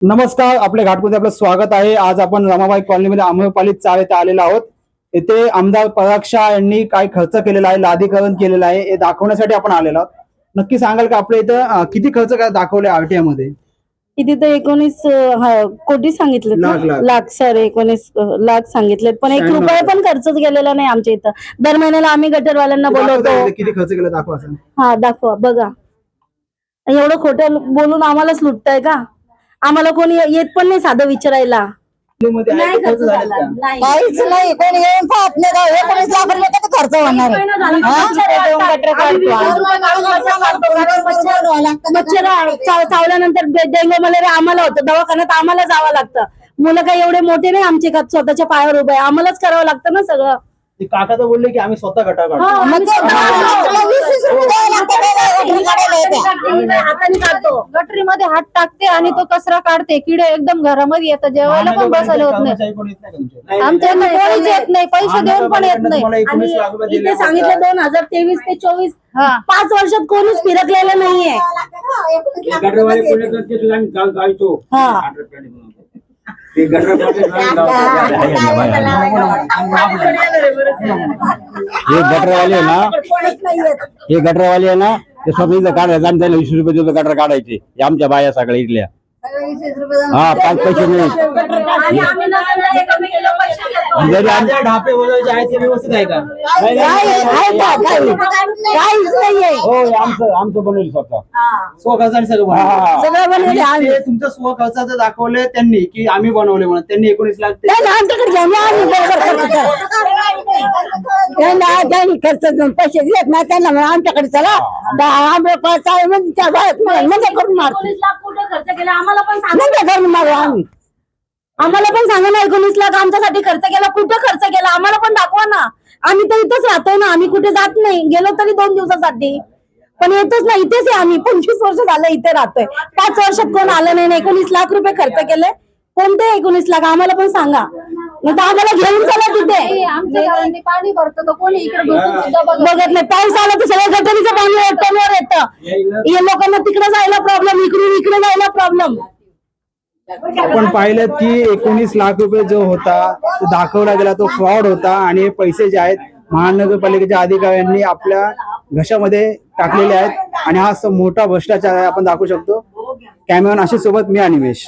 नमस्कार, आपल्या घाटमध्ये आपलं स्वागत आहे। आज आपण रमाबाई कॉलनीमध्ये आम्रपाली चाळ येथे आलेलो आहोत। येथे आमदार पराग शहा यांनी काय खर्च केलेला आहे, लादीकरण केलेलं आहे हे दाखवण्यासाठी आपण आलेलो आहोत। नक्की सांगाल का आपल्या इथं किती खर्च काय दाखवले आरटीआय मध्ये? किती तर 19 कोटी सांगितले, लाख सर 19 लाख सांगितले, पण 1 रुपया पण खर्चच गेलेला नाही आमच्या इथं। दर महिन्याला आम्ही गटरवाल्यांना बोलवतो। किती खर्च केला दाखवा असं। हा दाखवा, बघा एवढं खोटं बोलून आम्हालाच लुटताय का? आम्हाला कोणी येत पण नाही साधं विचारायला। काहीच नाही, कोणी येऊन पाहत नाही का? 19 लाख रुपये किती खर्च होणार आहे? मच्छर चावल्यानंतर डेंगू मलेरिया आम्हाला होतं, दवाखान्यात आम्हाला जावं लागतं। मुलं काही एवढे मोठे नाही आमचे का स्वतःच्या पायावर उभे, आम्हालाच करावं लागतं ना सगळं। काका तर बोलले की आम्ही स्वतः गटार काढतो। हाताने काढतो, गटरीमध्ये हात टाकते आणि तो कचरा काढते, किडे एकदम घरामध्ये येतात, जेवायला पण बसायला होत नाही। आमच्या इथे कोणीच येत नाही, पैसे देऊन पण येत नाही। आणि इथे सांगितलं 2023 ते 24 5 वर्षात कोणीच फिरकलेलं नाहीये। हे गटरवाले आहे ना, ते स्वतः काढायचं आणि त्याला 20 रुपये देतो गटर काढायचे। हे आमच्या बाया सगळ्या इथल्या 5 पैसे नाही। ढापे बोलायचे आहेत ते व्यवस्थित आहे का? हो, आमचं बनवलं स्वतः स्वखर्चाने सगळं बनवले। तुमचं स्वखर्चाचं दाखवलंय त्यांनी की आम्ही बनवले म्हणून। त्यांनी 19 लाख खर्च पैसे देत नाही त्यांना, आमच्याकडे चला करून मारतो। 19 लाख कुठे खर्च केला आम्हाला पण सांगा। करून मारू आम्ही, आम्हाला पण सांगा ना, 19 लाख आमच्यासाठी खर्च केला, कुठं खर्च केला आम्हाला पण दाखवा ना। आम्ही तर इथंच राहतोय ना, आम्ही कुठे जात नाही, गेलो तरी 2 दिवसासाठी, पण येतच नाही। इथेच आहे आम्ही, 25 वर्ष झालं इथे राहतोय। 5 वर्षात कोण आलं नाही। 19 लाख रुपये खर्च केले, कोणते 19 लाख आम्हाला पण सांगा, नाही तर आम्हाला घेऊन चला तिथे। आमच्या पाणी भरतं तर कोणी इकडे बघत नाही, पाऊस आला तर सगळं गटरीचं पाणी टोनवर येतं। या लोकांना तिकडे जायला प्रॉब्लेम, इकडून इकडे जायला प्रॉब्लेम। आपण पाहिलं की 19 लाख रुपये जो होता तो दाखवला गेला, तो फ्रॉड होता। आणि हे पैसे जे आहेत महानगरपालिकेच्या अधिकाऱ्यांनी आपल्या घशामध्ये टाकलेले आहेत आणि हा मोठा भ्रष्टाचार आहे, आपण दाखवू शकतो। कॅमेरामॅन आशिष सोबत मी अनिमेश।